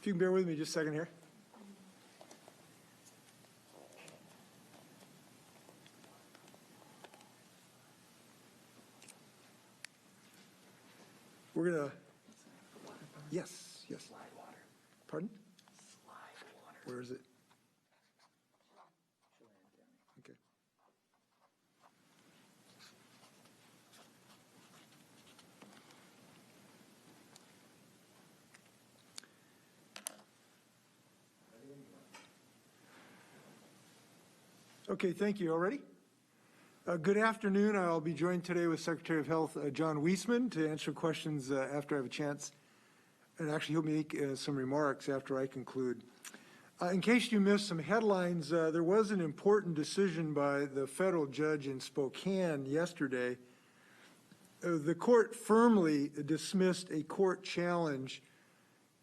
If you can bear with me just a second here. We're going to, yes. Slide water. Pardon? Slide water. Where is it? Okay. Okay, thank you. All ready? Good afternoon. I'll be joined today with Secretary of Health John Weisman to answer questions after I have a chance. And actually, he'll make some remarks after I conclude. In case you missed some headlines, there was an important decision by the federal judge in Spokane yesterday. The court firmly dismissed a court challenge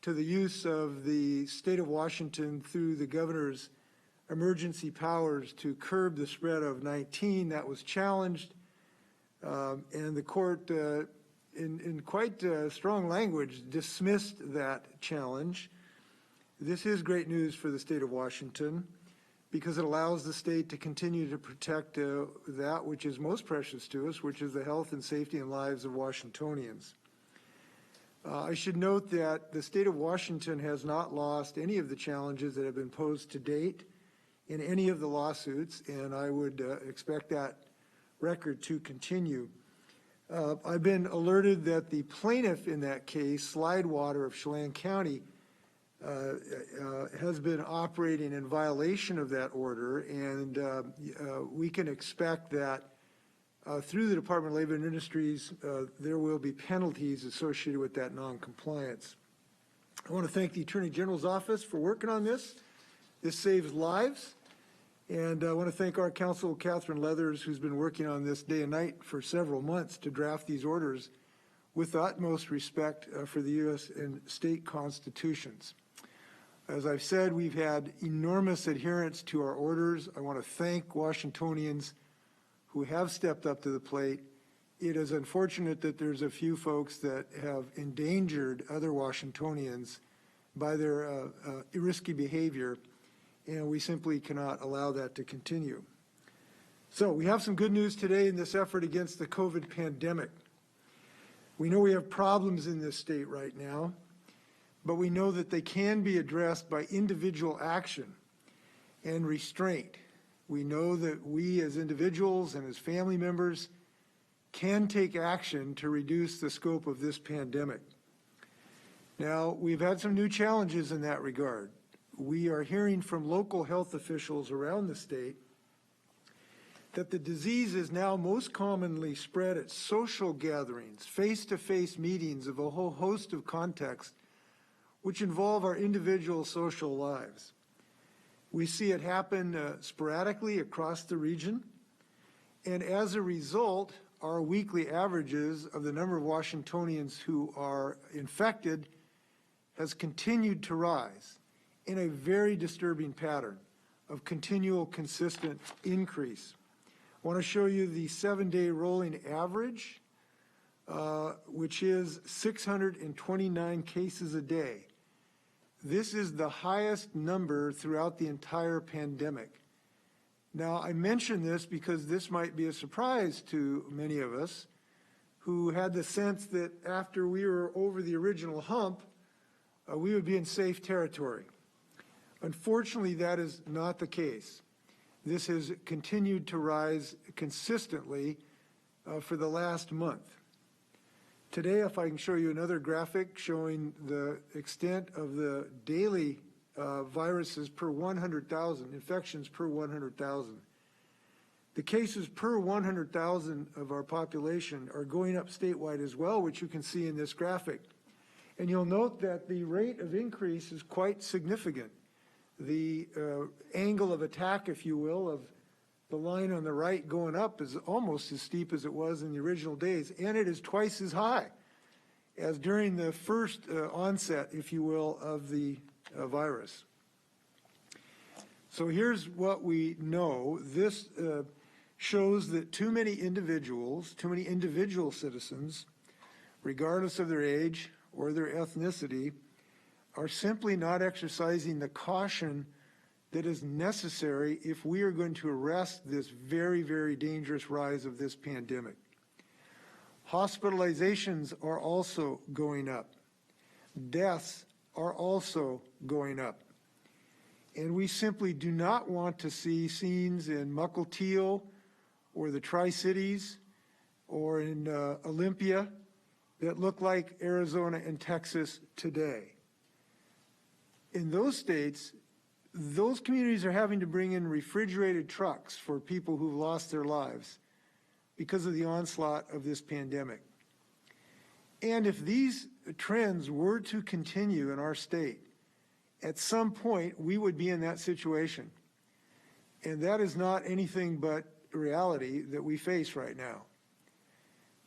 to the use of the state of Washington through the governor's emergency powers to curb the spread of 19. That was challenged, and the court, in quite strong language, dismissed that challenge. This is great news for the state of Washington because it allows the state to continue to protect that which is most precious to us, which is the health and safety and lives of Washingtonians. I should note that the state of Washington has not lost any of the challenges that have been posed to date in any of the lawsuits, and I would expect that record to continue. I've been alerted that the plaintiff in that case, Slidewater of Chelan County, has been operating in violation of that order, and we can expect that through the Department of Labor and Industries, there will be penalties associated with that noncompliance. I want to thank the Attorney General's office for working on this. This saves lives. And I want to thank our counsel, Catherine Leathers, who's been working on this day and night for several months to draft these orders with the utmost respect for the U.S. and state constitutions. As I've said, we've had enormous adherence to our orders. I want to thank Washingtonians who have stepped up to the plate. It is unfortunate that there's a few folks that have endangered other Washingtonians by their risky behavior, and we simply cannot allow that to continue. So we have some good news today in this effort against the COVID pandemic. We know we have problems in this state right now, but we know that they can be addressed by individual action and restraint. We know that we as individuals and as family members can take action to reduce the scope of this pandemic. Now, we've had some new challenges in that regard. We are hearing from local health officials around the state that the disease is now most commonly spread at social gatherings, face-to-face meetings of a whole host of contexts which involve our individual social lives. We see it happen sporadically across the region, and as a result, our weekly averages of the number of Washingtonians who are infected has continued to rise in a very disturbing pattern of continual, consistent increase. I want to show you the 7-day rolling average, which is 629 cases a day. This is the highest number throughout the entire pandemic. Now, I mention this because this might be a surprise to many of us who had the sense that after we were over the original hump, we would be in safe territory. Unfortunately, that is not the case. This has continued to rise consistently for the last month. Today, if I can show you another graphic showing the extent of the daily viruses per 100,000, infections per 100,000. The cases per 100,000 of our population are going up statewide as well, which you can see in this graphic. And you'll note that the rate of increase is quite significant. The angle of attack, if you will, of the line on the right going up is almost as steep as it was in the original days, and it is twice as high as during the first onset, if you will, of the virus. So here's what we know. This shows that too many individual citizens, regardless of their age or their ethnicity, are simply not exercising the caution that is necessary if we are going to arrest this very, very dangerous rise of this pandemic. Hospitalizations are also going up. Deaths are also going up. And we simply do not want to see scenes in Mukilteo or the Tri-Cities or in Olympia that look like Arizona and Texas today. In those states, those communities are having to bring in refrigerated trucks for people who've lost their lives because of the onslaught of this pandemic. And if these trends were to continue in our state, at some point we would be in that situation. And that is not anything but reality that we face right now.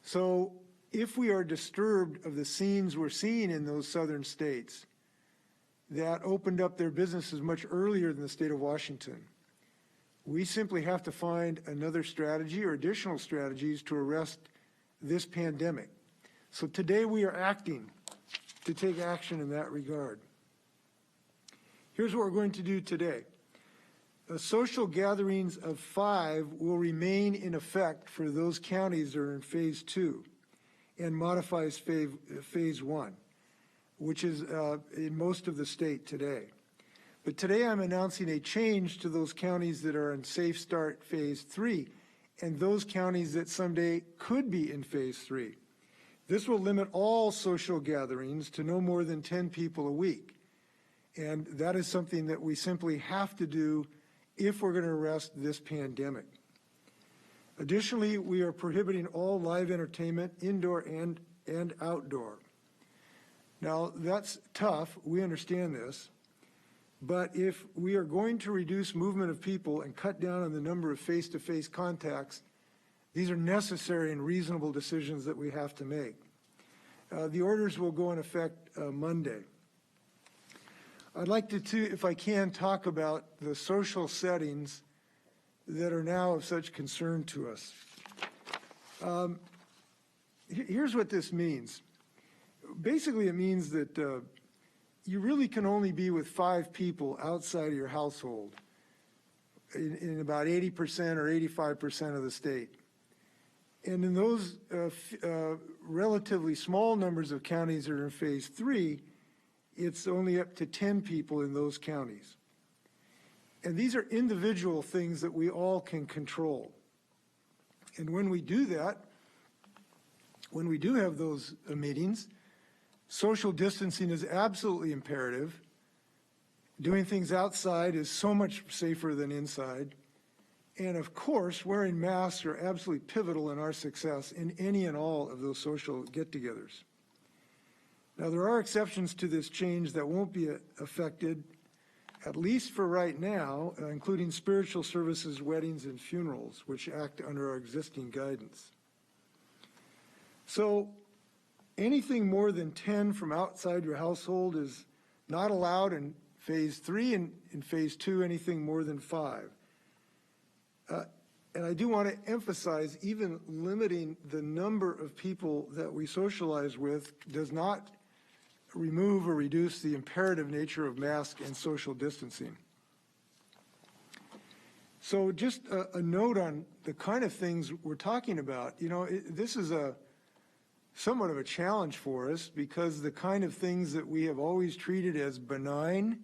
So if we are disturbed of the scenes we're seeing in those southern states that opened up their businesses much earlier than the state of Washington, we simply have to find another strategy or additional strategies to arrest this pandemic. So today we are acting to take action in that regard. Here's what we're going to do today. Social gatherings of 5 will remain in effect for those counties that are in phase 2 and modifies phase 1, which is in most of the state today. But today I'm announcing a change to those counties that are in Safe Start phase 3 and those counties that someday could be in phase 3. This will limit all social gatherings to no more than 10 people a week. And that is something that we simply have to do if we're going to arrest this pandemic. Additionally, we are prohibiting all live entertainment, indoor and outdoor. Now, that's tough. We understand this. But if we are going to reduce movement of people and cut down on the number of face-to-face contacts, these are necessary and reasonable decisions that we have to make. The orders will go in effect Monday. I'd like to, if I can, talk about the social settings that are now of such concern to us. Here's what this means. Basically, it means that you really can only be with 5 people outside of your household in about 80% or 85% of the state. And in those relatively small numbers of counties that are in phase 3, it's only up to 10 people in those counties. And these are individual things that we all can control. And when we do that, when we do have those meetings, social distancing is absolutely imperative. Doing things outside is so much safer than inside. And of course, wearing masks are absolutely pivotal in our success in any and all of those social get-togethers. Now, there are exceptions to this change that won't be affected, at least for right now, including spiritual services, weddings, and funerals, which act under our existing guidance. So anything more than 10 from outside your household is not allowed in phase 3, and in phase 2, anything more than 5. And I do want to emphasize, even limiting the number of people that we socialize with does not remove or reduce the imperative nature of mask and social distancing. So just a note on the kind of things we're talking about. You know, this is somewhat of a challenge for us because the kind of things that we have always treated as benign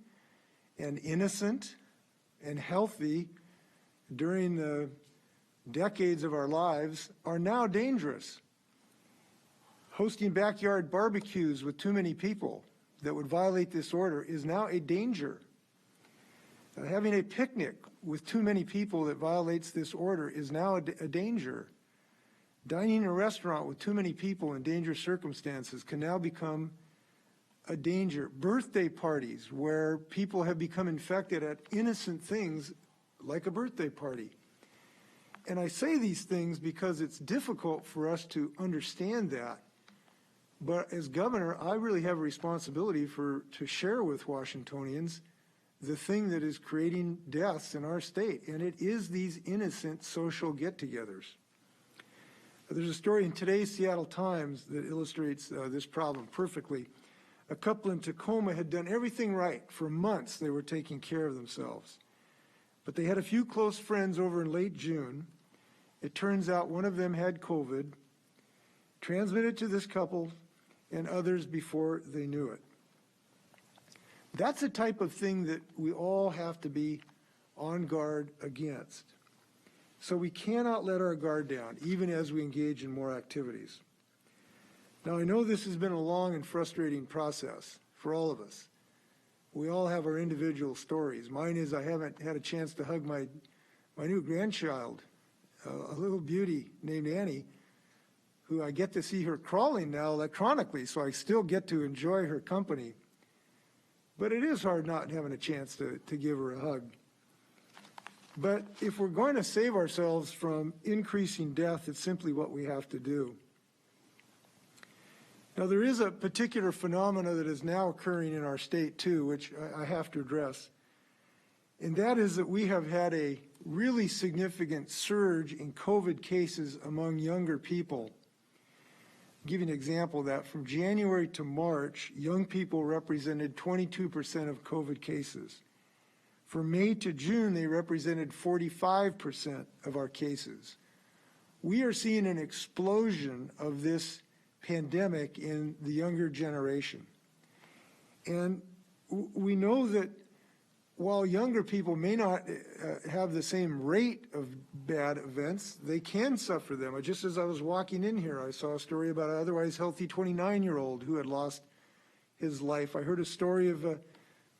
and innocent and healthy during the decades of our lives are now dangerous. Hosting backyard barbecues with too many people that would violate this order is now a danger. Having a picnic with too many people that violates this order is now a danger. Dining in a restaurant with too many people in dangerous circumstances can now become a danger. Birthday parties where people have become infected at innocent things like a birthday party. And I say these things because it's difficult for us to understand that. But as governor, I really have a responsibility to share with Washingtonians the thing that is creating deaths in our state, and it is these innocent social get-togethers. There's a story in today's Seattle Times that illustrates this problem perfectly. A couple in Tacoma had done everything right. For months, they were taking care of themselves. But they had a few close friends over in late June. It turns out one of them had COVID, transmitted to this couple and others before they knew it. That's the type of thing that we all have to be on guard against. So we cannot let our guard down, even as we engage in more activities. Now, I know this has been a long and frustrating process for all of us. We all have our individual stories. Mine is I haven't had a chance to hug my new grandchild, a little beauty named Annie, who I get to see her crawling now electronically, so I still get to enjoy her company. But it is hard not having a chance to give her a hug. But if we're going to save ourselves from increasing death, it's simply what we have to do. Now, there is a particular phenomena that is now occurring in our state, too, which I have to address. And that is that we have had a really significant surge in COVID cases among younger people. I'll give you an example of that. From January to March, young people represented 22% of COVID cases. From May to June, they represented 45% of our cases. We are seeing an explosion of this pandemic in the younger generation. And we know that while younger people may not have the same rate of bad events, they can suffer them. Just as I was walking in here, I saw a story about an otherwise healthy 29-year-old who had lost his life. I heard a story of a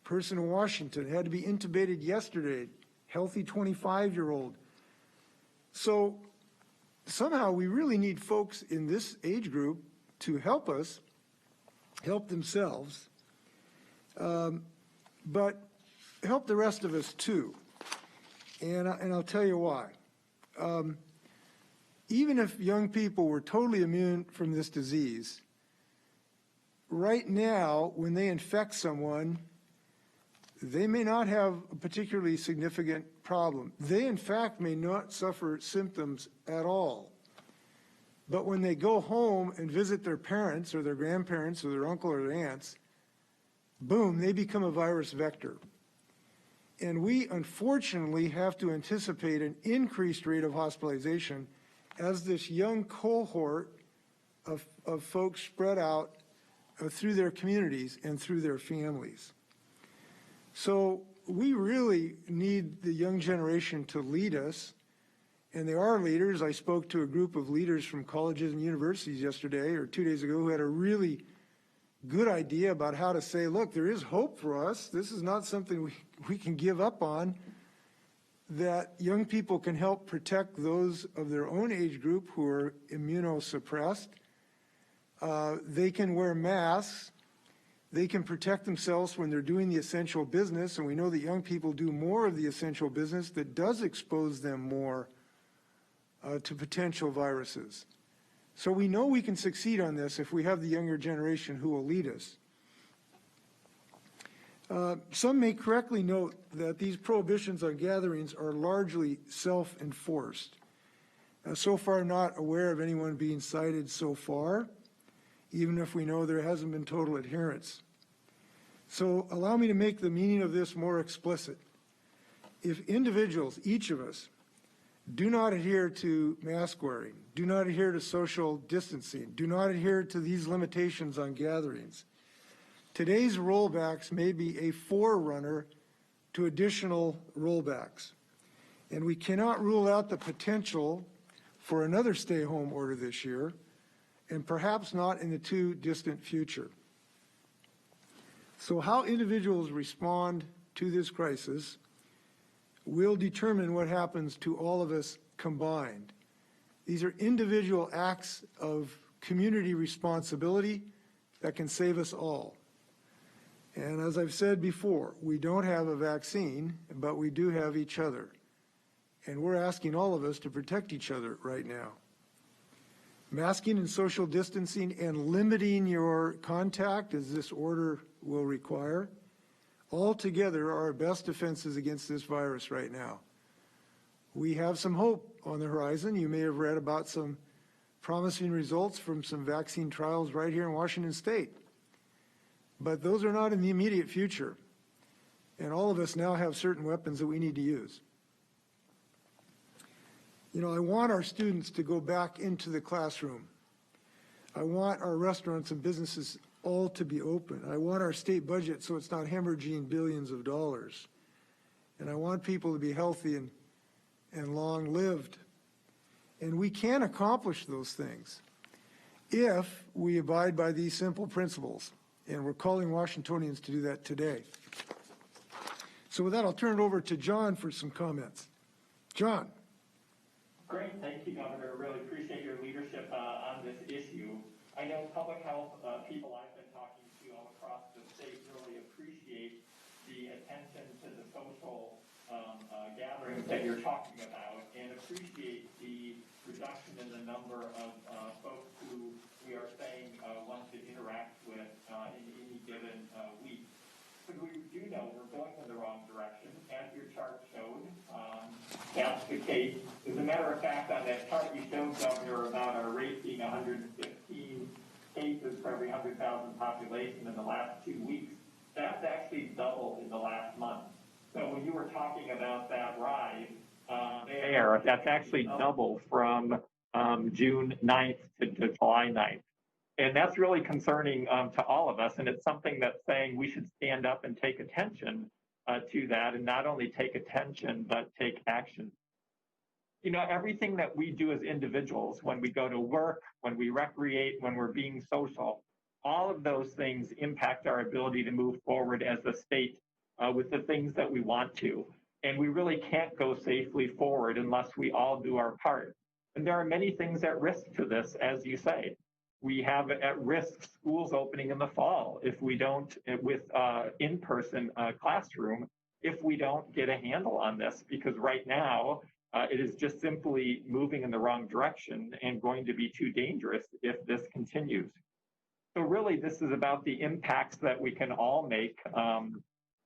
person in Washington who had to be intubated yesterday, healthy 25-year-old. So somehow we really need folks in this age group to help us, help themselves, but help the rest of us too. And I'll tell you why. Even if young people were totally immune from this disease, right now, when they infect someone, they may not have a particularly significant problem. They, in fact, may not suffer symptoms at all. But when they go home and visit their parents or their grandparents or their uncle or their aunts, boom, they become a virus vector. And we, unfortunately, have to anticipate an increased rate of hospitalization as this young cohort of folks spread out through their communities and through their families. So we really need the young generation to lead us, and they are leaders. I spoke to a group of leaders from colleges and universities yesterday or 2 days ago who had a really good idea about how to say, look, there is hope for us. This is not something we can give up on, that young people can help protect those of their own age group who are immunosuppressed. They can wear masks. They can protect themselves when they're doing the essential business, and we know that young people do more of the essential business that does expose them more to potential viruses. So we know we can succeed on this if we have the younger generation who will lead us. Some may correctly note that these prohibitions on gatherings are largely self-enforced. So far, not aware of anyone being cited so far, even if we know there hasn't been total adherence. So allow me to make the meaning of this more explicit. If individuals, each of us, do not adhere to mask wearing, do not adhere to social distancing, do not adhere to these limitations on gatherings, today's rollbacks may be a forerunner to additional rollbacks. And we cannot rule out the potential for another stay-home order this year, and perhaps not in the too distant future. So how individuals respond to this crisis will determine what happens to all of us combined. These are individual acts of community responsibility that can save us all. And as I've said before, we don't have a vaccine, but we do have each other. And we're asking all of us to protect each other right now. Masking and social distancing and limiting your contact, as this order will require, altogether are our best defenses against this virus right now. We have some hope on the horizon. You may have read about some promising results from some vaccine trials right here in Washington State. but those are not in the immediate future. And all of us now have certain weapons that we need to use. You know, I want our students to go back into the classroom. I want our restaurants and businesses all to be open. I want our state budget so it's not hemorrhaging billions of dollars. And I want people to be healthy and long-lived. And we can accomplish those things if we abide by these simple principles. And we're calling Washingtonians to do that today. So with that, I'll turn it over to John for some comments. John. Great, thank you, Governor. Really appreciate your leadership on this issue. I know public health people I've been talking to all across the state really appreciate the attention to the social gatherings that you're talking about, and appreciate the reduction in the number of folks who we are saying want to interact with in any given week. But we do know we're going in the wrong direction, as your chart showed. That's the case. As a matter of fact, on that chart you showed, Governor, about our rate being 115 cases for every 100,000 population in the last 2 weeks. That's actually doubled in the last month. So when you were talking about that rise there, that's actually double from June 9th to July 9th. And that's really concerning to all of us. And it's something that's saying we should stand up and take attention to that, and not only take attention, but take action. You know, everything that we do as individuals, when we go to work, when we recreate, when we're being social, all of those things impact our ability to move forward as a state with the things that we want to. And we really can't go safely forward unless we all do our part. And there are many things at risk to this, as you say. We have at risk schools opening in the fall if we don't, with in-person classroom, if we don't get a handle on this, because right now it is just simply moving in the wrong direction and going to be too dangerous if this continues. So really, this is about the impacts that we can all make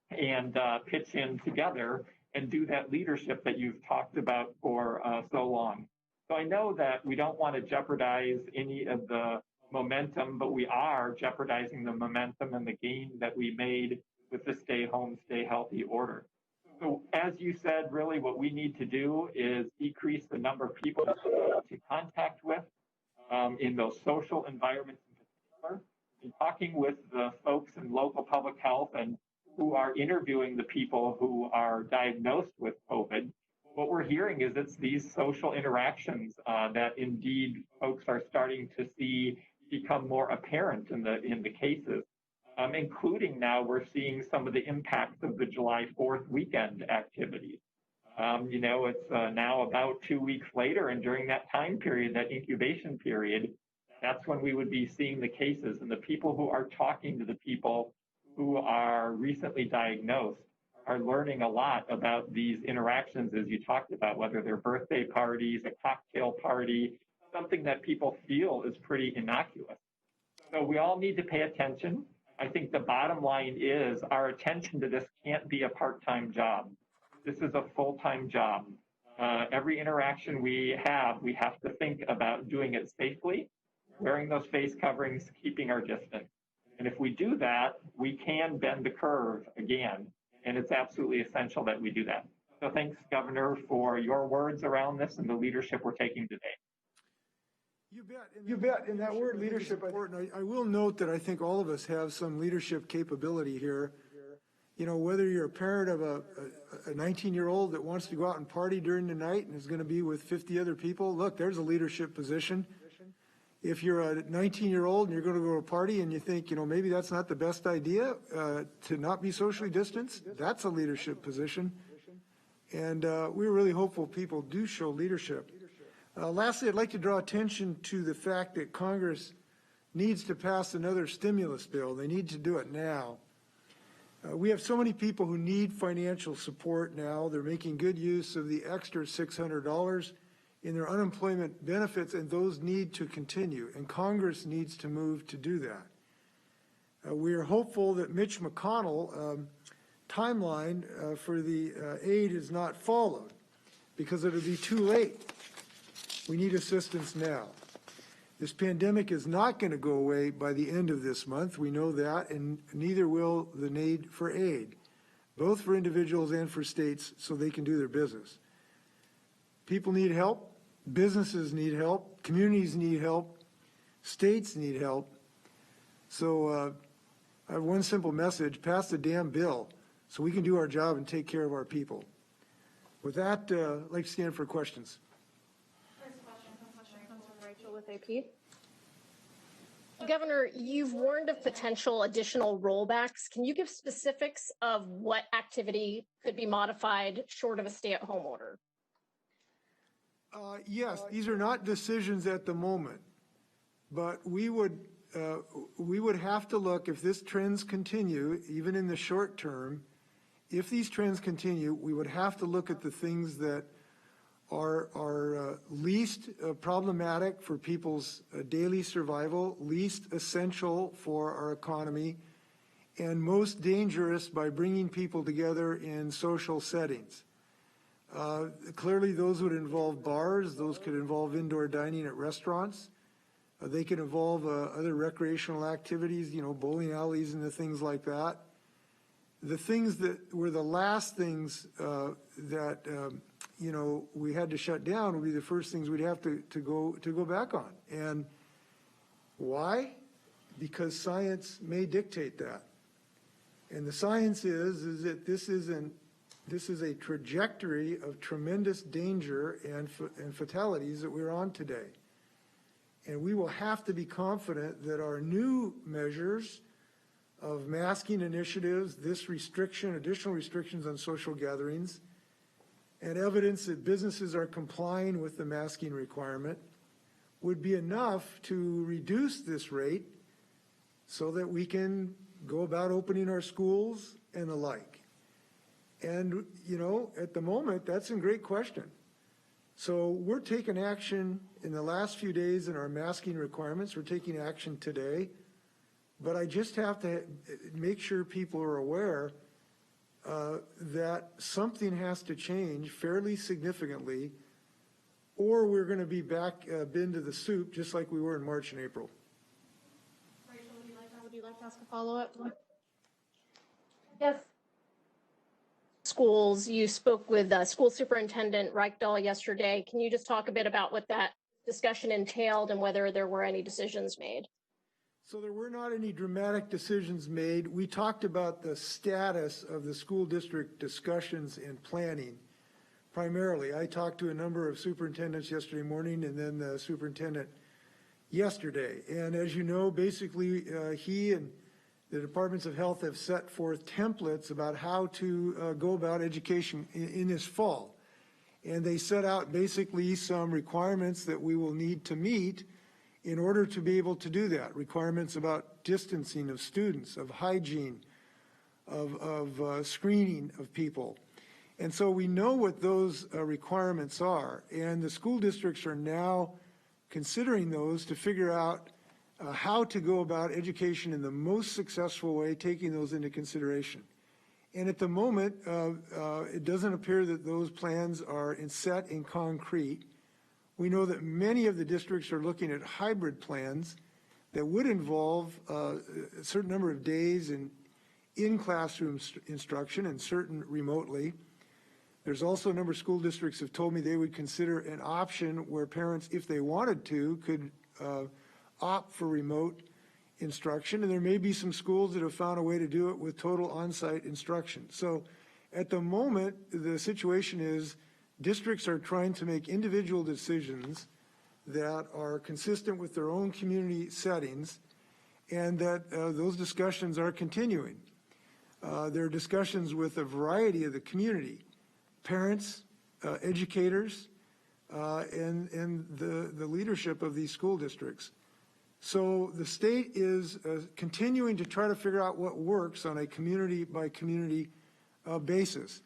and pitch in together and do that leadership that you've talked about for so long. So I know that we don't want to jeopardize any of the momentum, but we are jeopardizing the momentum and the gain that we made with the stay home, stay healthy order. So as you said, really what we need to do is decrease the number of people to contact with in those social environments in particular. In talking with the folks in local public health and who are interviewing the people who are diagnosed with COVID, what we're hearing is it's these social interactions that indeed folks are starting to see become more apparent in the cases, including now we're seeing some of the impacts of the July 4th weekend activities. You know, it's now about 2 weeks later, and during that time period, that incubation period, that's when we would be seeing the cases, and the people who are talking to the people who are recently diagnosed are learning a lot about these interactions, as you talked about, whether they're birthday parties, a cocktail party, something that people feel is pretty innocuous. So we all need to pay attention. I think the bottom line is our attention to this can't be a part-time job. This is a full-time job. Every interaction we have to think about doing it safely, wearing those face coverings, keeping our distance. And if we do that, we can bend the curve again. And it's absolutely essential that we do that. So thanks, Governor, for your words around this and the leadership we're taking today. You bet. And that word leadership is important. I will note that I think all of us have some leadership capability here. You know, whether you're a parent of a 19-year-old that wants to go out and party during the night and is going to be with 50 other people, look, there's a leadership position. If you're a 19-year-old and you're going to go to a party and you think, you know, maybe that's not the best idea to not be socially distanced, that's a leadership position. And we're really hopeful people do show leadership. Lastly, I'd like to draw attention to the fact that Congress needs to pass another stimulus bill. They need to do it now. We have so many people who need financial support now. They're making good use of the extra $600 in their unemployment benefits, and those need to continue, and Congress needs to move to do that. We are hopeful that Mitch McConnell timeline for the aid is not followed because it'll be too late. We need assistance now. This pandemic is not going to go away by the end of this month. We know that, and neither will the need for aid, both for individuals and for states so they can do their business. People need help, businesses need help, communities need help, states need help. So I have one simple message: pass the damn bill so we can do our job and take care of our people. With that, I'd like to stand for questions. First question comes from Rachel with AP. Governor, you've warned of potential additional rollbacks. Can you give specifics of what activity could be modified short of a stay-at-home order? Yes, these are not decisions at the moment, but we would have to look, if this trends continue, even in the short term, if these trends continue, we would have to look at the things that are least problematic for people's daily survival, least essential for our economy, and most dangerous by bringing people together in social settings. Clearly, those would involve bars. Those could involve indoor dining at restaurants. They could involve other recreational activities, bowling alleys and the things like that. The things that were the last things that we had to shut down would be the first things we'd have to go back on. And why? Because science may dictate that. And the science is that this is a trajectory of tremendous danger and fatalities that we're on today. And we will have to be confident that our new measures of masking initiatives, this restriction, additional restrictions on social gatherings, and evidence that businesses are complying with the masking requirement would be enough to reduce this rate so that we can go about opening our schools and the like. And, at the moment, that's a great question. So we're taking action in the last few days in our masking requirements. We're taking action today. But I just have to make sure people are aware that something has to change fairly significantly, or we're going to be back been to the soup just like we were in March and April. Rachel, would you like to ask a follow-up? Yes. Schools, you spoke with School Superintendent Reichdahl yesterday. Can you just talk a bit about what that discussion entailed and whether there were any decisions made? So there were not any dramatic decisions made. We talked about the status of the school district discussions and planning primarily. I talked to a number of superintendents yesterday morning and then the superintendent yesterday. And as you know, basically he and the departments of health have set forth templates about how to go about education in this fall. And they set out basically some requirements that we will need to meet in order to be able to do that. Requirements about distancing of students, of hygiene, of screening of people. And so we know what those requirements are, and the school districts are now considering those to figure out how to go about education in the most successful way, taking those into consideration. And at the moment, it doesn't appear that those plans are set in concrete. We know that many of the districts are looking at hybrid plans that would involve a certain number of days in classroom instruction and certain remotely. There's also a number of school districts have told me they would consider an option where parents, if they wanted to, could opt for remote instruction. And there may be some schools that have found a way to do it with total on-site instruction. So at the moment, the situation is districts are trying to make individual decisions that are consistent with their own community settings, and that those discussions are continuing. There are discussions with a variety of the community, parents, educators, and the leadership of these school districts. So the state is continuing to try to figure out what works on a community by community basis.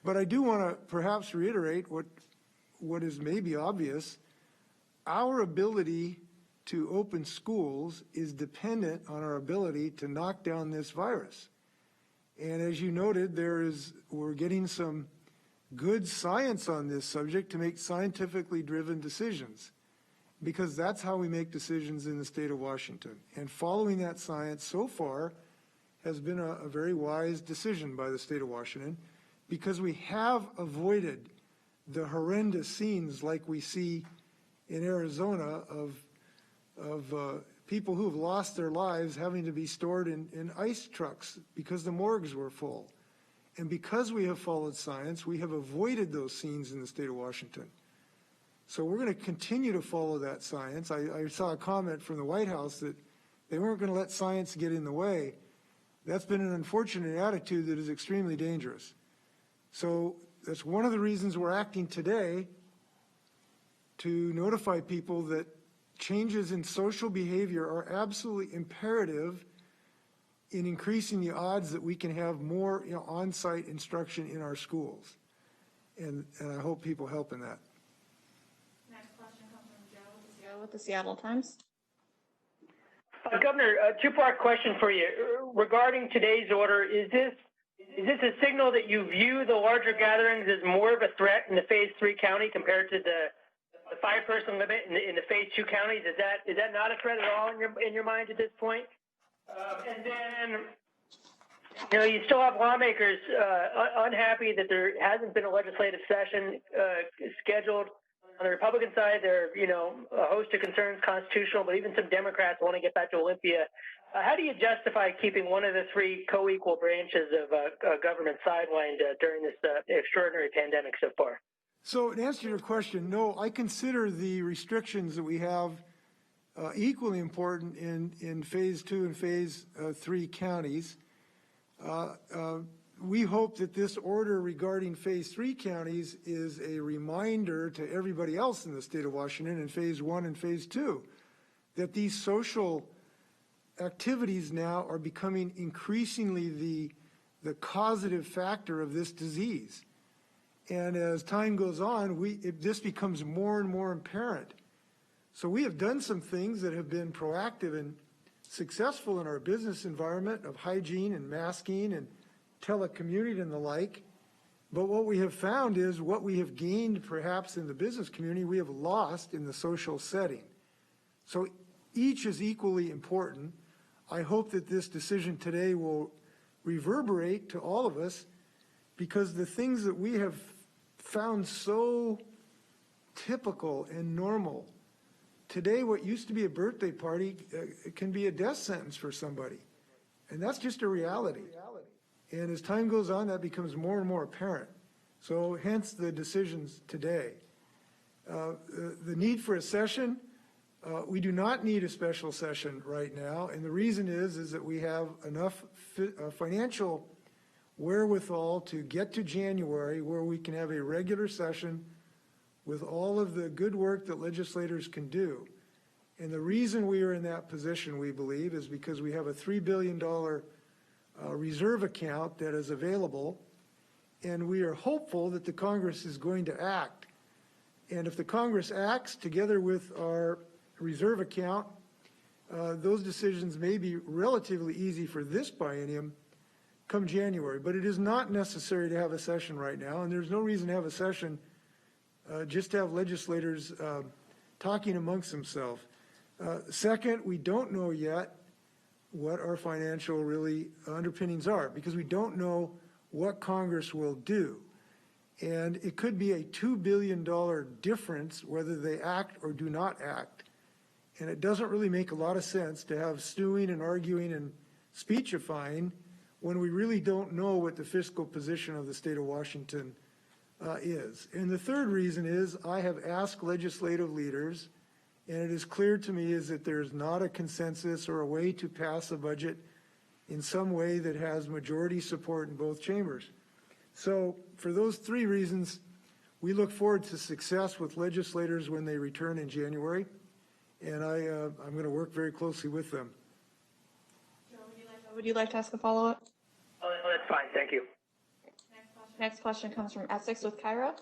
But I do want to perhaps reiterate what is maybe obvious. Our ability to open schools is dependent on our ability to knock down this virus. And as you noted, we're getting some good science on this subject to make scientifically driven decisions. because that's how we make decisions in the state of Washington. And following that science so far has been a very wise decision by the state of Washington, because we have avoided the horrendous scenes like we see in Arizona of people who have lost their lives having to be stored in ice trucks because the morgues were full. And because we have followed science, we have avoided those scenes in the state of Washington. So we're going to continue to follow that science. I saw a comment from the White House that they weren't going to let science get in the way. That's been an unfortunate attitude that is extremely dangerous. So that's one of the reasons we're acting today, to notify people that changes in social behavior are absolutely imperative in increasing the odds that we can have more on-site instruction in our schools. And I hope people help in that. Next question comes from Joe with the Seattle Times. Governor, a two-part question for you. Regarding today's order, is this a signal that you view the larger gatherings as more of a threat in the Phase 3 county compared to the 5-person limit in the Phase 2 counties? Is that not a threat at all in your mind at this point? And then, you still have lawmakers unhappy that there hasn't been a legislative session scheduled. On the Republican side, there are, a host of concerns, constitutional, but even some Democrats want to get back to Olympia. How do you justify keeping one of the three co-equal branches of government sidelined during this extraordinary pandemic so far? So in answer to your question, no, I consider the restrictions that we have equally important in Phase 2 and Phase 3 counties. We hope that this order regarding Phase 3 counties is a reminder to everybody else in the state of Washington in Phase 1 and Phase 2 that these social activities now are becoming increasingly the causative factor of this disease. And as time goes on, this becomes more and more apparent. So we have done some things that have been proactive and successful in our business environment of hygiene and masking and telecommuting and the like. But what we have found is what we have gained perhaps in the business community, we have lost in the social setting. So each is equally important. I hope that this decision today will reverberate to all of us, because the things that we have found so typical and normal, today what used to be a birthday party can be a death sentence for somebody. And that's just a reality. And as time goes on, that becomes more and more apparent. So hence the decisions today. The need for a session, we do not need a special session right now. And the reason is that we have enough financial wherewithal to get to January where we can have a regular session with all of the good work that legislators can do. And the reason we are in that position, we believe, is because we have a $3 billion reserve account that is available, and we are hopeful that the Congress is going to act. And if the Congress acts together with our reserve account, those decisions may be relatively easy for this biennium come January. But it is not necessary to have a session right now, and there's no reason to have a session just to have legislators talking amongst themselves. Second, we don't know yet what our financial really underpinnings are, because we don't know what Congress will do. And it could be a $2 billion difference whether they act or do not act. And it doesn't really make a lot of sense to have stewing and arguing and speechifying when we really don't know what the fiscal position of the state of Washington is. And the third reason is I have asked legislative leaders, and it is clear to me is that there's not a consensus or a way to pass a budget in some way that has majority support in both chambers. So for those three reasons, we look forward to success with legislators when they return in January, and I'm going to work very closely with them. Joe, would you like to ask a follow-up? Oh, that's fine. Thank you. Next question comes from Essex with Cairo.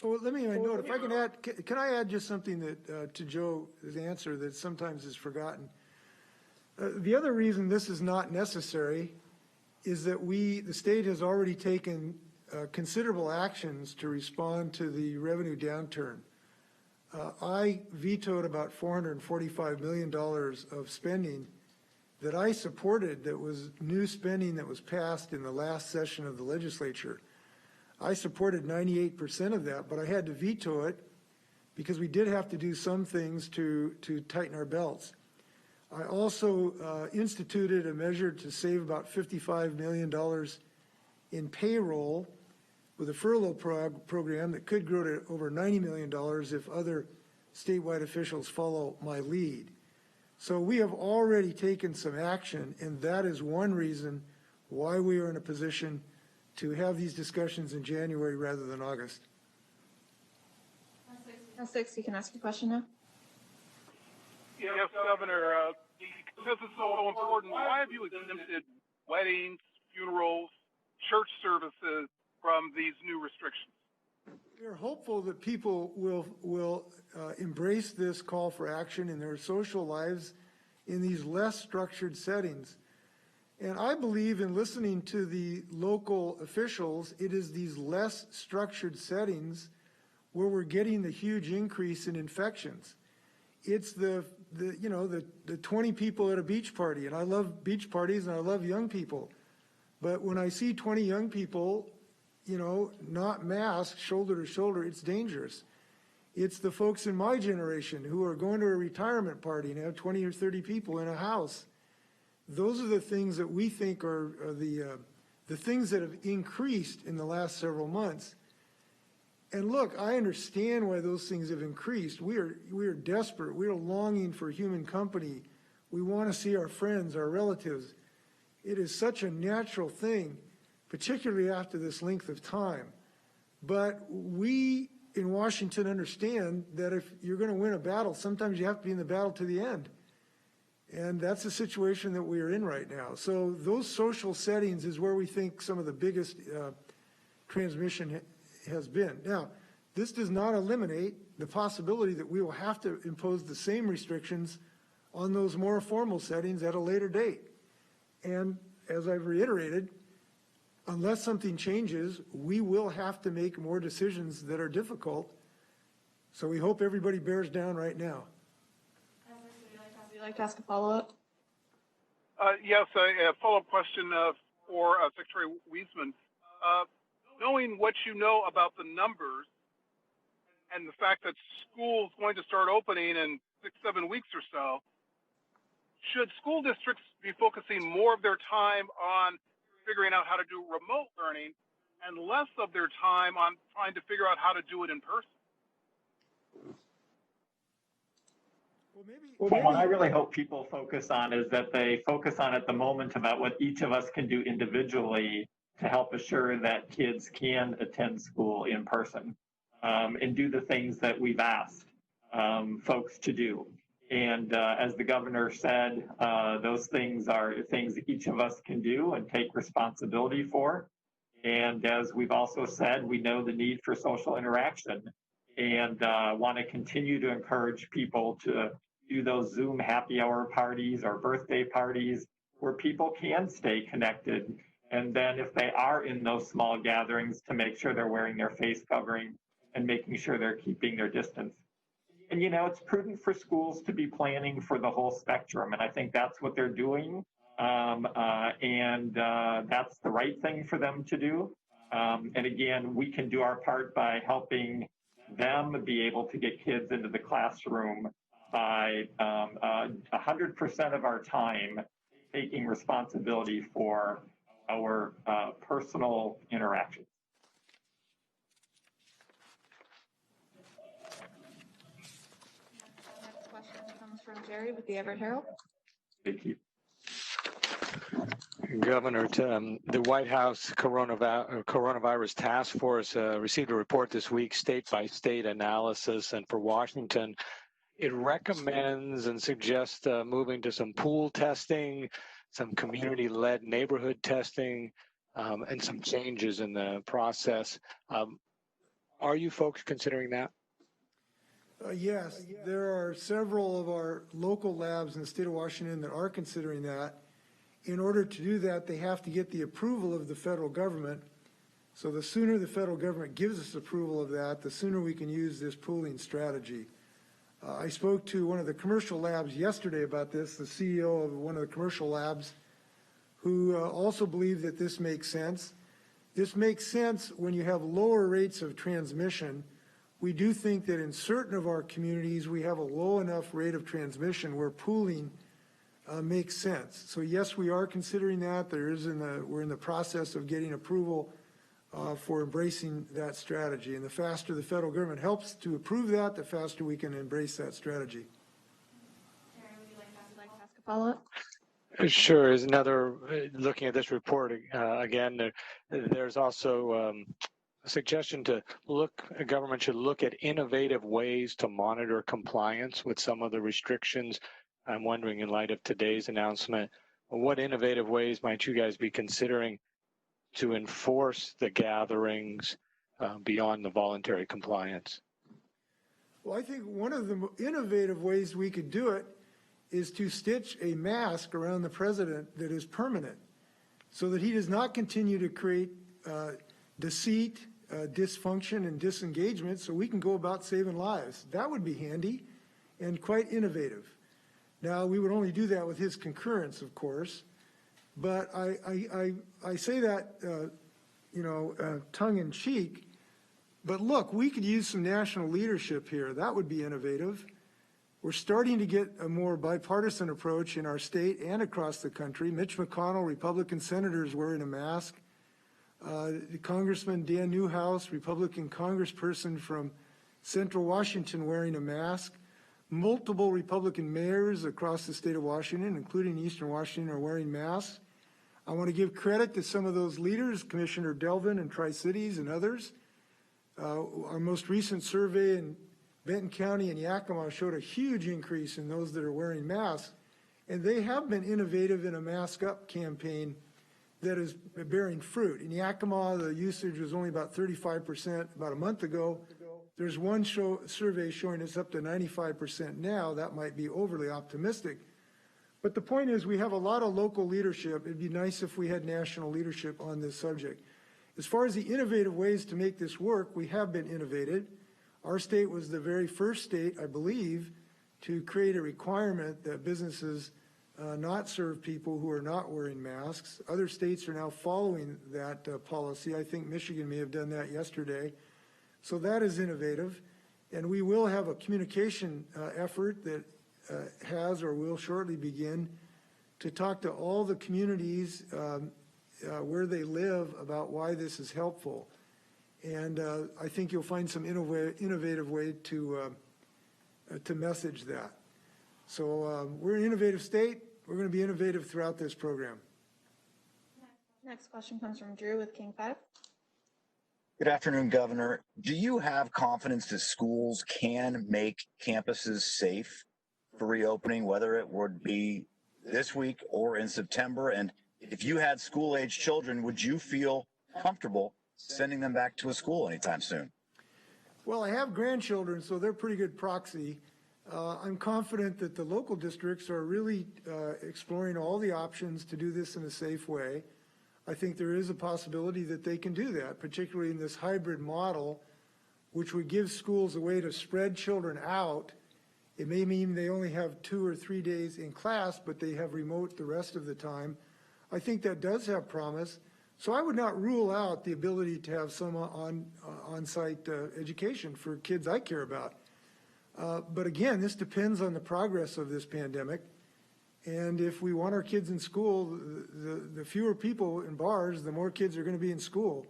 Well, let me note, if I can add, can I add just something that to Joe's answer that sometimes is forgotten? The other reason this is not necessary is that the state has already taken considerable actions to respond to the revenue downturn. I vetoed about $445 million of spending that I supported, that was new spending that was passed in the last session of the legislature. I supported 98% of that, but I had to veto it because we did have to do some things to tighten our belts. I also instituted a measure to save about $55 million in payroll with a furlough program that could grow to over $90 million if other statewide officials follow my lead. So we have already taken some action, and that is one reason why we are in a position to have these discussions in January rather than August. Six, you can ask your question now. Yes, Governor, because it's so important, why have you exempted weddings, funerals, church services from these new restrictions? We are hopeful that people will embrace this call for action in their social lives in these less structured settings. And I believe in listening to the local officials. It is these less structured settings where we're getting the huge increase in infections. It's the 20 people at a beach party, and I love beach parties and I love young people. But when I see 20 young people, not masked, shoulder to shoulder, it's dangerous. It's the folks in my generation who are going to a retirement party and have 20 or 30 people in a house. Those are the things that we think are the things that have increased in the last several months. And look, I understand why those things have increased. We are desperate. We are longing for human company. We want to see our friends, our relatives. It is such a natural thing, particularly after this length of time. But we in Washington understand that if you're going to win a battle, sometimes you have to be in the battle to the end. And that's the situation that we are in right now. So those social settings is where we think some of the biggest transmission has been. Now, this does not eliminate the possibility that we will have to impose the same restrictions on those more formal settings at a later date. And as I've reiterated, unless something changes, we will have to make more decisions that are difficult. So we hope everybody bears down right now. Would you like to ask a follow-up? Yes, a follow-up question for Secretary Wiesman. Knowing what you know about the numbers and the fact that school's going to start opening in 6-7 weeks or so, should school districts be focusing more of their time on figuring out how to do remote learning and less of their time on trying to figure out how to do it in person? Well, what I really hope people focus on is that they focus on at the moment about what each of us can do individually to help assure that kids can attend school in person and do the things that we've asked folks to do. And as the governor said, those things are things that each of us can do and take responsibility for. And as we've also said, we know the need for social interaction and want to continue to encourage people to do those Zoom happy hour parties or birthday parties where people can stay connected. And then if they are in those small gatherings, to make sure they're wearing their face covering and making sure they're keeping their distance. And, it's prudent for schools to be planning for the whole spectrum. And I think that's what they're doing. And that's the right thing for them to do. And again, we can do our part by helping them be able to get kids into the classroom by 100% of our time taking responsibility for our personal interactions. Next question comes from Jerry with the Everett Herald. Thank you. Governor, the White House coronavirus task force received a report this week, state-by-state analysis, and for Washington, it recommends and suggests moving to some pool testing, some community-led neighborhood testing, and some changes in the process. Are you folks considering that? Yes, there are several of our local labs in the state of Washington that are considering that. In order to do that, they have to get the approval of the federal government. So the sooner the federal government gives us approval of that, the sooner we can use this pooling strategy. I spoke to one of the commercial labs yesterday about this, the CEO of one of the commercial labs, who also believe that this makes sense. This makes sense when you have lower rates of transmission. We do think that in certain of our communities, we have a low enough rate of transmission where pooling makes sense. So yes, we are considering that. We're in the process of getting approval for embracing that strategy. And the faster the federal government helps to approve that, the faster we can embrace that strategy. Terry, would you like to ask a follow-up? Sure. Is another looking at this report again? There's also a suggestion to government should look at innovative ways to monitor compliance with some of the restrictions. I'm wondering, in light of today's announcement, what innovative ways might you guys be considering to enforce the gatherings beyond the voluntary compliance? Well, I think one of the innovative ways we could do it is to stitch a mask around the president that is permanent so that he does not continue to create deceit, dysfunction, and disengagement so we can go about saving lives. That would be handy and quite innovative. Now, we would only do that with his concurrence, of course, but I say that, tongue in cheek, but look, we could use some national leadership here. That would be innovative. We're starting to get a more bipartisan approach in our state and across the country. Mitch McConnell, Republican senator, is wearing a mask. Congressman Dan Newhouse, Republican congressperson from Central Washington, wearing a mask. Multiple Republican mayors across the state of Washington, including Eastern Washington, are wearing masks. I want to give credit to some of those leaders, Commissioner Delvin in Tri-Cities and others. Our most recent survey in Benton County and Yakima showed a huge increase in those that are wearing masks, and they have been innovative in a mask up campaign that is bearing fruit. In Yakima, the usage was only about 35% about a month ago. There's one survey showing it's up to 95% now. That might be overly optimistic. But the point is, we have a lot of local leadership. It'd be nice if we had national leadership on this subject. As far as the innovative ways to make this work, we have been innovative. Our state was the very first state, I believe, to create a requirement that businesses not serve people who are not wearing masks. Other states are now following that policy. I think Michigan may have done that yesterday. So that is innovative. And we will have a communication effort that has or will shortly begin to talk to all the communities where they live about why this is helpful. And I think you'll find some innovative way to message that. So we're an innovative state. We're going to be innovative throughout this program. Next question comes from Drew with King 5. Good afternoon, Governor. Do you have confidence that schools can make campuses safe for reopening, whether it would be this week or in September? And if you had school-age children, would you feel comfortable sending them back to a school anytime soon? Well, I have grandchildren, so they're pretty good proxy. I'm confident that the local districts are really exploring all the options to do this in a safe way. I think there is a possibility that they can do that, particularly in this hybrid model, which would give schools a way to spread children out. It may mean they only have 2 or 3 days in class, but they have remote the rest of the time. I think that does have promise. So I would not rule out the ability to have some on-site education for kids I care about. But again, this depends on the progress of this pandemic. And if we want our kids in school, the fewer people in bars, the more kids are going to be in school.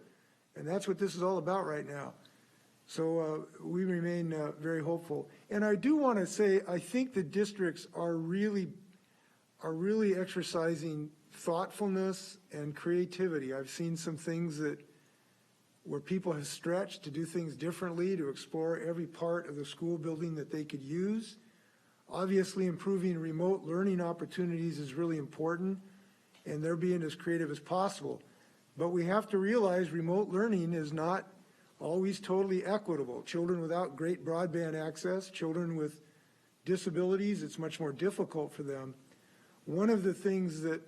And that's what this is all about right now. So we remain very hopeful. And I do want to say, I think the districts are really exercising thoughtfulness and creativity. I've seen some things where people have stretched to do things differently, to explore every part of the school building that they could use. Obviously, improving remote learning opportunities is really important, and they're being as creative as possible. But we have to realize remote learning is not always totally equitable. Children without great broadband access, children with disabilities, it's much more difficult for them. One of the things that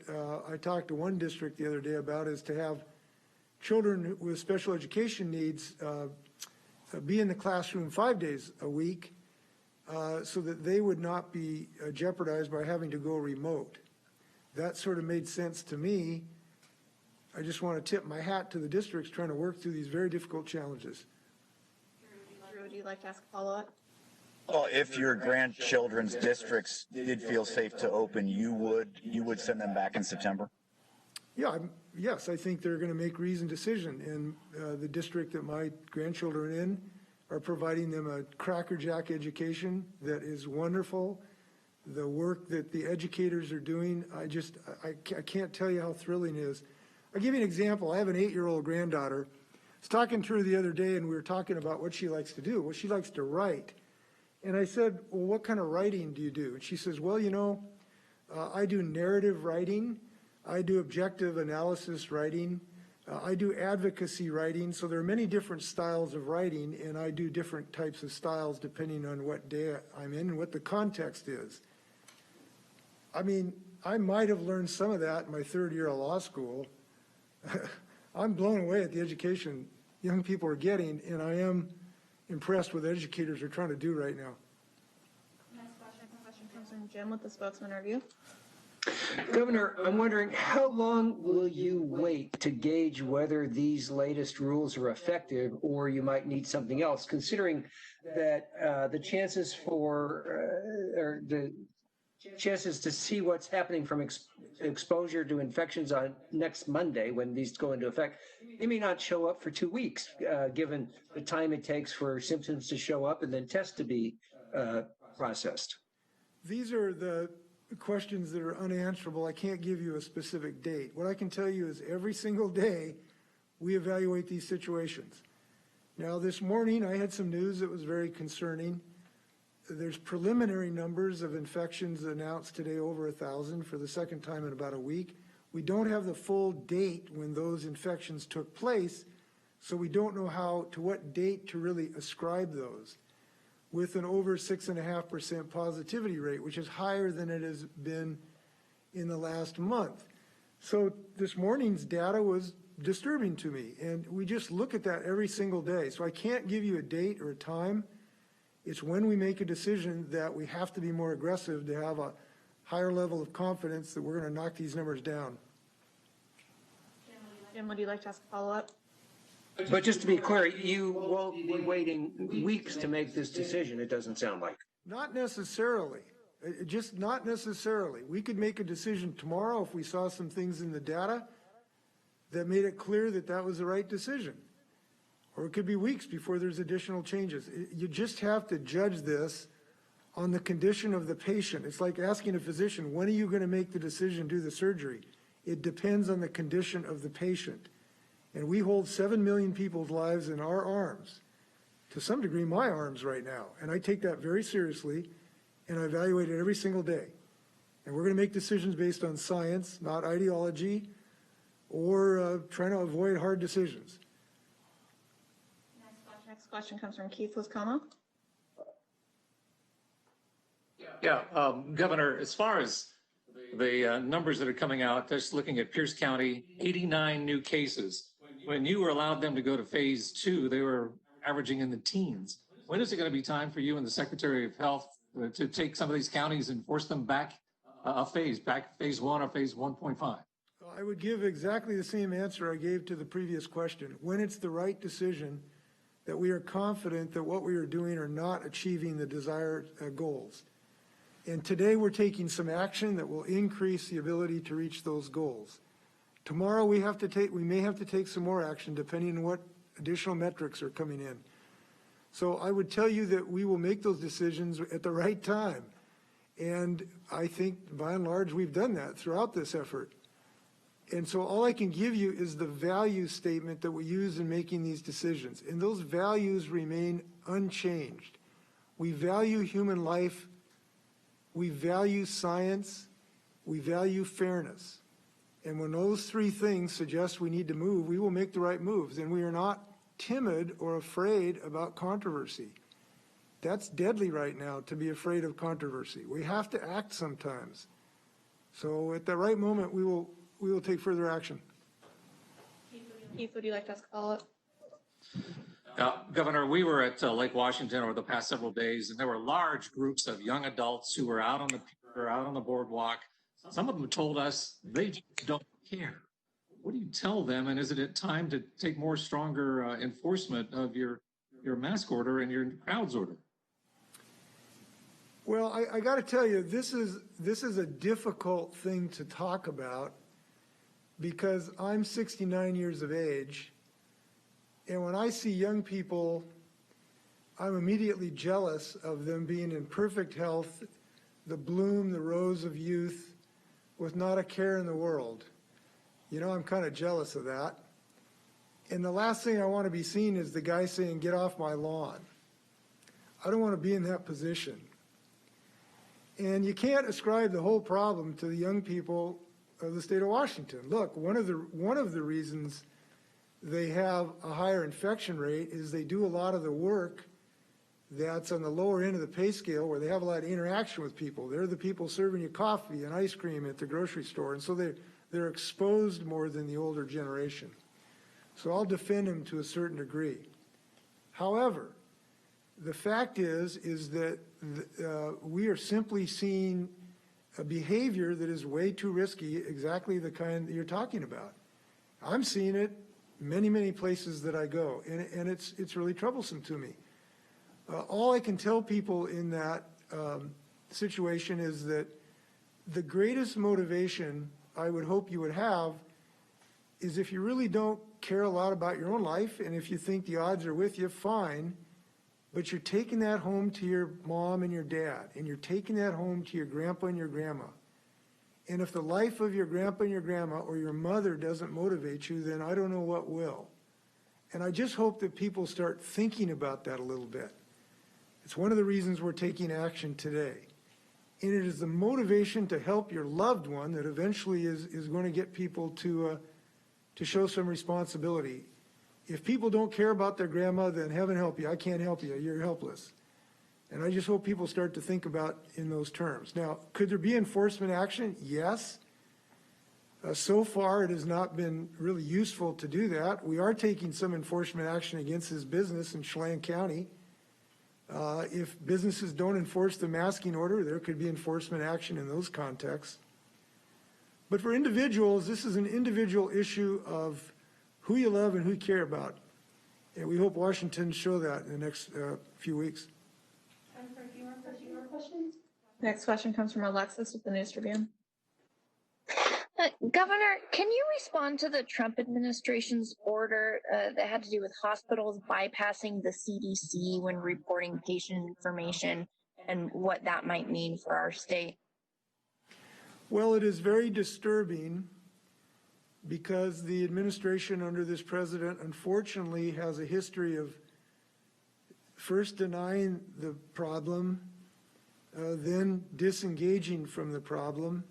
I talked to one district the other day about is to have children with special education needs be in the classroom 5 days a week so that they would not be jeopardized by having to go remote. That sort of made sense to me. I just want to tip my hat to the districts trying to work through these very difficult challenges. Drew, would you like to ask a follow-up? Well, if your grandchildren's districts did feel safe to open, you would send them back in September? Yeah, yes, I think they're going to make reasoned decision. And the district that my grandchildren are in are providing them a crackerjack education that is wonderful. The work that the educators are doing, I can't tell you how thrilling it is. I'll give you an example. I have an 8-year-old granddaughter. I was talking to her the other day, and we were talking about what she likes to do. Well, she likes to write. And I said, well, what kind of writing do you do? And she says, well, you know, I do narrative writing. I do objective analysis writing. I do advocacy writing. So there are many different styles of writing, and I do different types of styles depending on what day I'm in and what the context is. I mean, I might have learned some of that in my 3rd year of law school. I'm blown away at the education young people are getting, and I am impressed with what educators are trying to do right now. Next question comes from Jim with the spokesman review. Governor, I'm wondering how long will you wait to gauge whether these latest rules are effective or you might need something else, considering that the chances to see what's happening from exposure to infections on next Monday when these go into effect, they may not show up for 2 weeks, given the time it takes for symptoms to show up and then tests to be processed. These are the questions that are unanswerable. I can't give you a specific date. What I can tell you is every single day we evaluate these situations. Now, this morning I had some news that was very concerning. There's preliminary numbers of infections announced today, over 1,000 for the second time in about a week. We don't have the full date when those infections took place, so we don't know to what date to really ascribe those. With an over 6.5% positivity rate, which is higher than it has been in the last month. So this morning's data was disturbing to me, and we just look at that every single day. So I can't give you a date or a time. It's when we make a decision that we have to be more aggressive to have a higher level of confidence that we're going to knock these numbers down. Jim, would you like to ask a follow-up? But just to be clear, you won't be waiting weeks to make this decision, it doesn't sound like. Not necessarily. Just not necessarily. We could make a decision tomorrow if we saw some things in the data that made it clear that that was the right decision. Or it could be weeks before there's additional changes. You just have to judge this on the condition of the patient. It's like asking a physician, when are you going to make the decision to do the surgery? It depends on the condition of the patient. And we hold 7 million people's lives in our arms, to some degree my arms right now. And I take that very seriously, and I evaluate it every single day. And we're going to make decisions based on science, not ideology, or trying to avoid hard decisions. Next question comes from Keith Wiscoma. Yeah, Governor, as far as the numbers that are coming out, just looking at Pierce County, 89 new cases. When you were allowed them to go to phase 2, they were averaging in the teens. When is it going to be time for you and the Secretary of Health to take some of these counties and force them back phase 1 or phase 1.5? I would give exactly the same answer I gave to the previous question. When it's the right decision, that we are confident that what we are doing are not achieving the desired goals. And today we're taking some action that will increase the ability to reach those goals. Tomorrow we may have to take some more action depending on what additional metrics are coming in. So I would tell you that we will make those decisions at the right time. And I think by and large we've done that throughout this effort. And so all I can give you is the value statement that we use in making these decisions. And those values remain unchanged. We value human life. We value science. We value fairness. And when those three things suggest we need to move, we will make the right moves. And we are not timid or afraid about controversy. That's deadly right now, to be afraid of controversy. We have to act sometimes. So at the right moment, we will take further action. Keith, would you like to ask a follow-up? Governor, we were at Lake Washington over the past several days, and there were large groups of young adults who were out on the pier, out on the boardwalk. Some of them told us they just don't care. What do you tell them? And is it time to take more stronger enforcement of your mask order and your crowds order? Well, I got to tell you, this is a difficult thing to talk about because I'm 69 years of age, and when I see young people, I'm immediately jealous of them being in perfect health, the bloom, the rose of youth, with not a care in the world. You know, I'm kind of jealous of that. And the last thing I want to be seen is the guy saying, "Get off my lawn." I don't want to be in that position. And you can't ascribe the whole problem to the young people of the state of Washington. Look, one of the reasons they have a higher infection rate is they do a lot of the work that's on the lower end of the pay scale, where they have a lot of interaction with people. They're the people serving you coffee and ice cream at the grocery store, and so they're exposed more than the older generation. So I'll defend them to a certain degree. However, the fact is that we are simply seeing a behavior that is way too risky, exactly the kind that you're talking about. I'm seeing it many, many places that I go, and it's really troublesome to me. All I can tell people in that situation is that the greatest motivation I would hope you would have is if you really don't care a lot about your own life, and if you think the odds are with you, fine, but you're taking that home to your mom and your dad, and you're taking that home to your grandpa and your grandma. And if the life of your grandpa and your grandma or your mother doesn't motivate you, then I don't know what will. And I just hope that people start thinking about that a little bit. It's one of the reasons we're taking action today. And it is the motivation to help your loved one that eventually is going to get people to show some responsibility. If people don't care about their grandma, then heaven help you. I can't help you. You're helpless. And I just hope people start to think about in those terms. Now, could there be enforcement action? Yes. So far, it has not been really useful to do that. We are taking some enforcement action against this business in Chelan County. If businesses don't enforce the masking order, there could be enforcement action in those contexts. But for individuals, this is an individual issue of who you love and who you care about. And we hope Washington show that in the next few weeks. Time for a few more questions. Next question comes from Alexis with the News Tribune. Governor, can you respond to the Trump administration's order that had to do with hospitals bypassing the CDC when reporting patient information and what that might mean for our state? Well, it is very disturbing because the administration under this president, unfortunately, has a history of first denying the problem, then disengaging from the problem,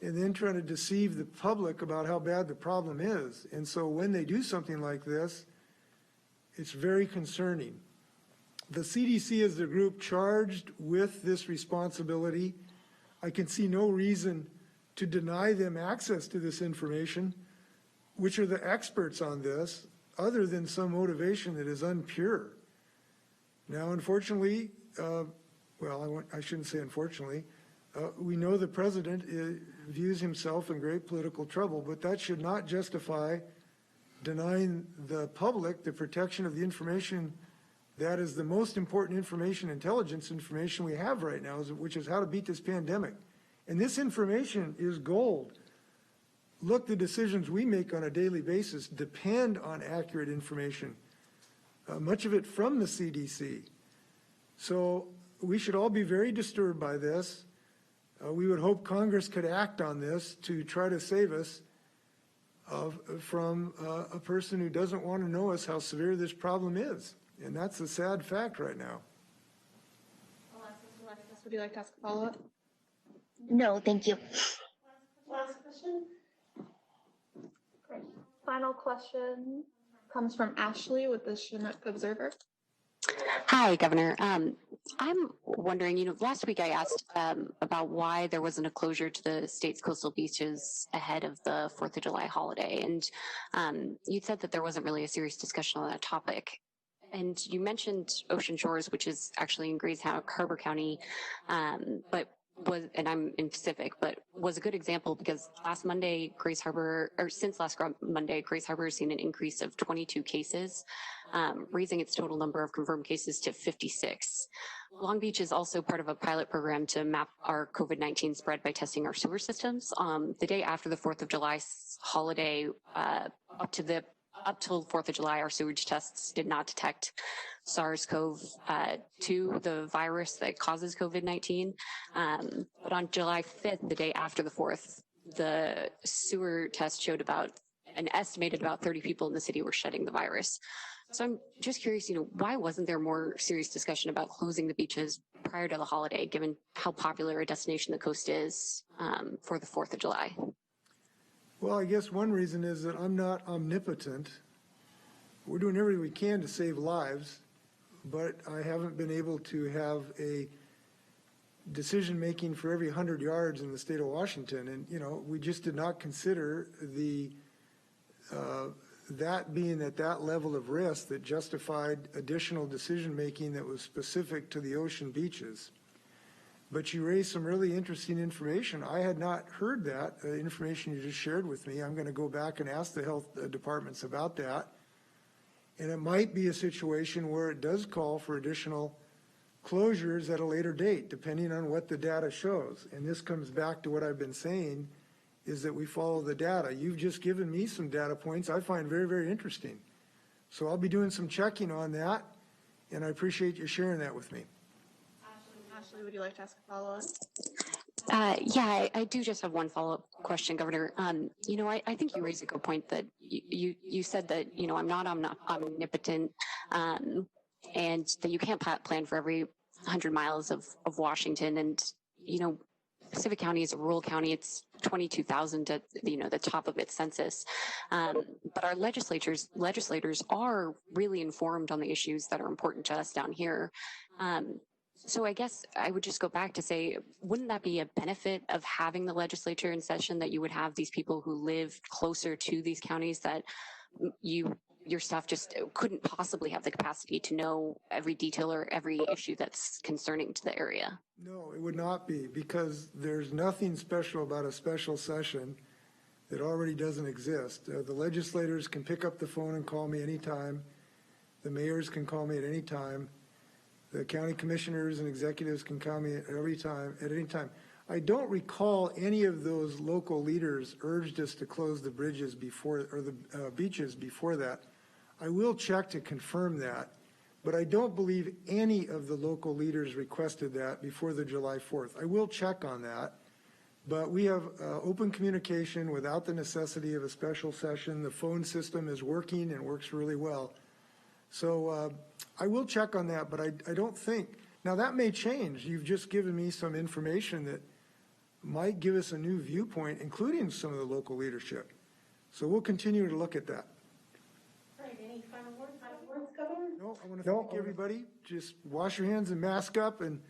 and then trying to deceive the public about how bad the problem is. And so when they do something like this, it's very concerning. The CDC is the group charged with this responsibility. I can see no reason to deny them access to this information, which are the experts on this, other than some motivation that is unpure. Now, unfortunately, I shouldn't say unfortunately, we know the president views himself in great political trouble, but that should not justify denying the public the protection of the information that is the most important information, intelligence information we have right now, which is how to beat this pandemic. And this information is gold. Look, the decisions we make on a daily basis depend on accurate information, much of it from the CDC. So we should all be very disturbed by this. We would hope Congress could act on this to try to save us from a person who doesn't want to know us how severe this problem is. And that's a sad fact right now. Alexis, would you like to ask a follow-up? No, thank you. Last question. Great. Final question comes from Ashley with the Chinook Observer. Hi, Governor. I'm wondering, last week I asked about why there wasn't a closure to the state's coastal beaches ahead of the 4th of July holiday. And you said that there wasn't really a serious discussion on that topic. And you mentioned Ocean Shores, which is actually in Grays Harbor County, but and I'm in Pacific, but was a good example because last Monday, since last Monday, Grays Harbor has seen an increase of 22 cases, raising its total number of confirmed cases to 56. Long Beach is also part of a pilot program to map our COVID-19 spread by testing our sewer systems. The day after the 4th of July holiday, up till 4th of July, our sewage tests did not detect SARS-CoV-2, the virus that causes COVID-19. But on July 5th, the day after the 4th, the sewer test showed an estimated about 30 people in the city were shedding the virus. So I'm just curious, why wasn't there more serious discussion about closing the beaches prior to the holiday, given how popular a destination the coast is for the 4th of July? Well, I guess one reason is that I'm not omnipotent. We're doing everything we can to save lives, but I haven't been able to have a decision-making for every 100 yards in the state of Washington. And, we just did not consider that being at that level of risk that justified additional decision-making that was specific to the ocean beaches. But you raised some really interesting information. I had not heard that information you just shared with me. I'm going to go back and ask the health departments about that. And it might be a situation where it does call for additional closures at a later date, depending on what the data shows. And this comes back to what I've been saying, is that we follow the data. You've just given me some data points I find very, very interesting. So I'll be doing some checking on that, and I appreciate you sharing that with me. Ashley, would you like to ask a follow-up? Yeah, I do just have one follow-up question, Governor. I think you raised a good point that you said that, I'm not omnipotent, and that you can't plan for every 100 miles of Washington. And, Pacific County is a rural county. It's 22,000 at, the top of its census. But our legislators are really informed on the issues that are important to us down here. So I guess I would just go back to say, wouldn't that be a benefit of having the legislature in session, that you would have these people who live closer to these counties, that your staff just couldn't possibly have the capacity to know every detail or every issue that's concerning to the area? No, it would not be, because there's nothing special about a special session that already doesn't exist. The legislators can pick up the phone and call me anytime. The mayors can call me at any time. The county commissioners and executives can call me at any time. I don't recall any of those local leaders urged us to close the bridges before, or the beaches before that. I will check to confirm that, but I don't believe any of the local leaders requested that before the July 4th. I will check on that, but we have open communication without the necessity of a special session. The phone system is working and works really well. So I will check on that, but I don't think, now that may change. You've just given me some information that might give us a new viewpoint, including some of the local leadership. So we'll continue to look at that. All right, any final words, Governor? No, I want to thank everybody. Just wash your hands and mask up and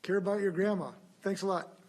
care about your grandma. Thanks a lot.